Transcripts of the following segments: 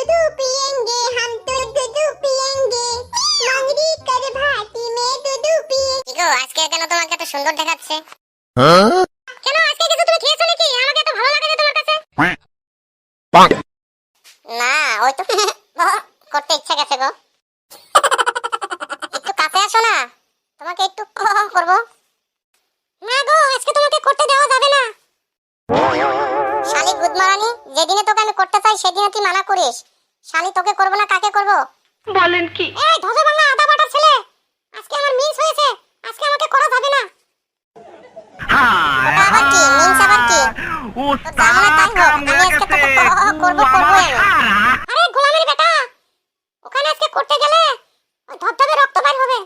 दूध पिएंगे, हम तो दूध पिएंगे, मंगरी कर भाती में दूध पिए। গো আজকে কেন তোমাকে এত সুন্দর দেখাচ্ছে? কেন আজকে কিছু তুমি খেয়েছো নাকি? আমাকে এত ভালো লাগে না তোমার কাছে। না ওই তো করতে ইচ্ছা গেছে গো। একটু কাছে আসো না, তোমাকে একটু করব। না গো, আজকে তোমাকে করতে দেওয়া যাবে না। শালি গুদমারানি, যেদিনে তোকে আমি করতে চাই সেদিনে তুই মানা করিস। শালি তোকে করব না কাকে করব? বলেন কি? এই ধজে বাংলা আদা বাটার ছেলে, আজকে আমার মিস হয়েছে, আজকে আমাকে করা যাবে না। ওটা আবার কি? মিন্স আবার কি? যা মনে তাই হোক, আমি আজকে তোকে করবই। আরে গোলামের বেটা, ওখানে আজকে করতে গেলে ওই ধবধবে রক্ত বের হবে।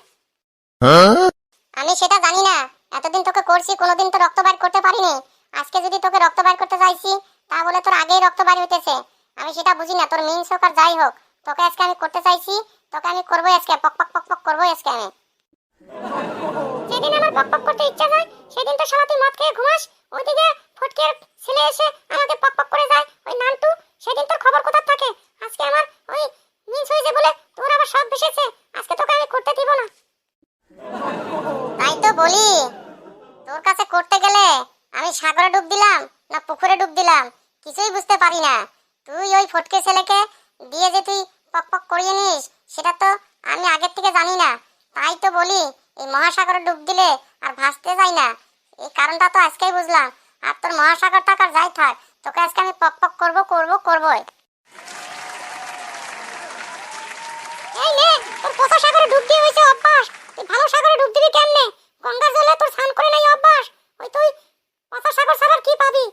আমি সেটা জানি না, এতদিন তোকে করছি কোনোদিন তো রক্ত বাইর করতে পারিনি। আজকে যদি তোকে রক্ত বাইর করতে চাইছি তা বলে তোর আগেই রক্ত বাইর হইতেছে। আমি সেটা বুঝি না, তোর মিন্স হোক আর যাই হোক, তোকে আজকে আমি করতে চাইছি, তোকে আমি করবই আজকে, পক পক পক পক করবই আজকে আমি। যেদিন আমার পক পক করতে ইচ্ছা যায় সেদিন তো শালা তুই মদ খেয়ে ঘুমাস, ওইদিকে ফটকের ছেলে এসে আমাকে পক পক করে যায় ওই নানটু, সেদিন তোর খবর কোথা থাকে? আজকে আমার ওই মিস হয়েছে বলে তোর আবার সব ভেসেছে, আজকে তোকে আমি করতে দিব না। তাই তো বলি, তোর কাছে করতে গেলে আমি সাগরে ডুব দিলাম না পুকুরে ডুব দিলাম কিছুই বুঝতে পারি না। তুই ওই ফটকে ছেলেকে দিয়ে যে তুই পক পক করিয়ে নিস সেটা তো আমি আগের থেকে জানি না। তাই তো বলি, এই মহাসাগরে ডুব দিলে আর ভাসতে যাই না, এই কারণটা তো আজকেই বুঝলাম। আর তোর মহাসাগর থাক আর যাই থাক, তোকে আজকে আমি পক পক করবই। এই নে, তোর পোষা সাগরে ডুব দিয়ে হয়েছে অভ্যাস, তুই ভালো সাগরে ডুব দিবি কেমনে? গঙ্গার জলে তোর স্নান করে নাই অভ্যাস, ওই তুই পোষা সাগর ছাড়া কি পাবি?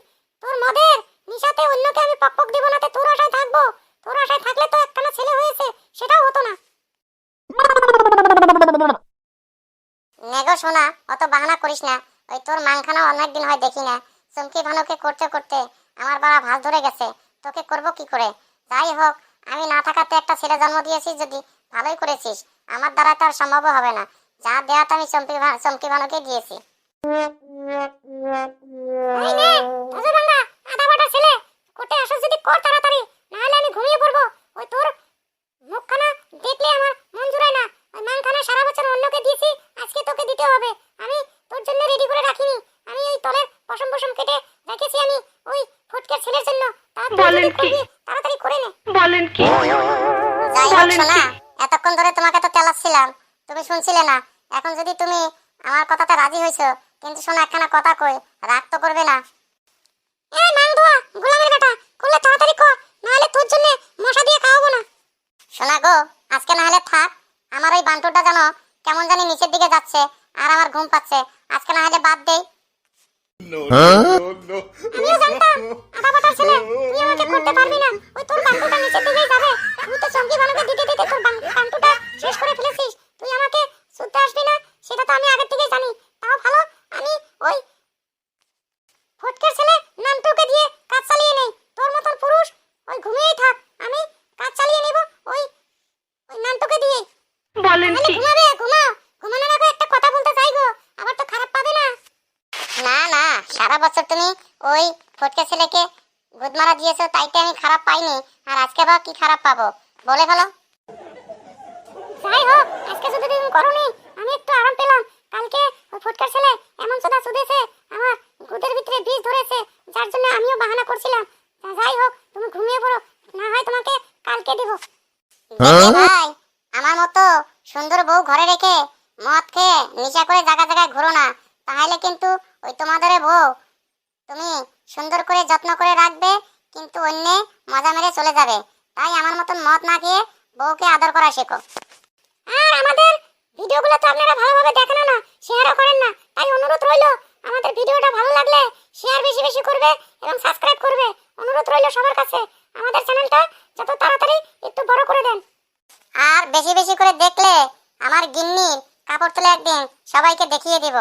তোর মদের নিশাতে অন্যকে আমি পক পক দিব না, তে তোর আশায় থাকবো? তোর আশায় থাকলে তো একখানা ছেলে হয়েছে, সেটাও হতো না। নেগো শোনা, অত বাহানা করিস না। ওই তোর মাংখানা অনেকদিন হয় দেখি না। চমকি ভানুকে করতে করতে আমার বাড়া ভাঁজ ধরে গেছে, তোকে করব কি করে? যাই হোক, আমি না থাকাতে একটা ছেলে জন্ম দিয়েছিস, যদি ভালোই করেছিস, আমার দ্বারা তো আর সম্ভব হবে না। যা দেওয়া তো আমি চমকি ভানুকে দিয়েছি। এই নে, ধজে বাংলা আদা বাটা ছেলে, কোটে আসো যদি কর তাড়াতাড়ি, না হলে আমি ঘুমিয়ে পড়বো। ওই তোর মুখখানা দেখলে আমার মন জুড়ায় না। ওই মাংখানা সারা বছর অন্যকে দিয়েছি, আজকে তোকে দিতে হবে। আমি তোর জন্য রেডি করে রাখিনি, আমি ওই তলের পশম পশম কেটে রেখেছি আমি ওই ফটকের ছেলের জন্য। বলেন কি? তাড়াতাড়ি করে নে। বলেন কি? যাই হোক শোনা, এতক্ষণ ধরে তোমাকে তো তেলাচ্ছিলাম, তুমি শুনছিলে না। এখন যদি তুমি আমার কথাতে রাজি হইছো, কিন্তু শোনা একখানা কথা কই, রাগ তো করবে না? এই মাং দোয়া গোলামের বেটা, করলে তাড়াতাড়ি কর, না হলে তোর জন্য মশা দিয়ে খাওয়াবো না। শোনা গো, আজকে না হলে থাক, আমার ওই বান্টুটা জানো কেমন জানি নিচের দিকে যাচ্ছে আর আমার ঘুম পাচ্ছে, আজকে না হলে বাদ দেই। আমিও জানতাম আদা বাটার ছেলে তুই আমাকে করতে পারবি না, ওই তোর বান্টুটা নিচের দিকেই যাবে। তুই তো চমকি বানাকে দিতে দিতে তোর বান্টুটা শেষ করে ফেলেছিস, তুই আমাকে শুনতে আসবি না সেটা তো আমি আগের থেকেই জানি। তাও ভালো, আমি ওই ফটকের ছেলে নামটুকে দিয়ে কাজ চালিয়ে নেই। তোর মতন পুরুষ ওই ঘুমিয়েই থাক, আমি কাজ চালিয়ে নেব ওই ওই নামটুকে দিয়ে। বলেন তাহলে কি? ঘুমাবে, ঘুমাও। ঘুমানোর আগে একটা কথা বলতে চাই গো, আবার তো খারাপ পাবে না। না না, সারা বছর তুমি ওই ফটকে ছেলেকে গুদমারা দিয়েছো, তাইতে আমি খারাপ পাইনি, আর আজকে বা কি খারাপ পাবো বলে ফেলো। যাই হোক, আজকে যদি তুমি করনি আমি একটু আরাম পেলাম। কালকে ওই ফটকার ছেলে এমন চোদা চুদেছে, আমার গুদের ভিতরে বিষ ধরেছে, যার জন্য আমিও বাহানা করছিলাম। যাই হোক, তুমি ঘুমিয়ে পড়ো, না হয় তোমাকে কালকে দিব। দেখলে ভাই, আমার মতো সুন্দর বউ ঘরে রেখে মদ খেয়ে নেশা করে জায়গা জায়গায় ঘুরো না, তাহলে কিন্তু ওই তোমাদের বউ তুমি সুন্দর করে যত্ন করে রাখবে, কিন্তু অন্য মজা মেরে চলে যাবে। তাই আমার মতন মদ না খেয়ে বউকে আদর করা শেখো। আর আমাদের ভিডিওগুলো তো আপনারা ভালোভাবে দেখেন না, শেয়ারও করেন না, তাই অনুরোধ রইল আমাদের ভিডিওটা ভালো লাগলে শেয়ার বেশি বেশি করবে এবং সাবস্ক্রাইব করবে। অনুরোধ রইল সবার কাছে, আমাদের চ্যানেলটা যত তাড়াতাড়ি একটু বড় করে দেন। আর বেশি বেশি করে দেখলে আমার গিন্নির কাপড় তুলে একদিন সবাইকে দেখিয়ে দিব।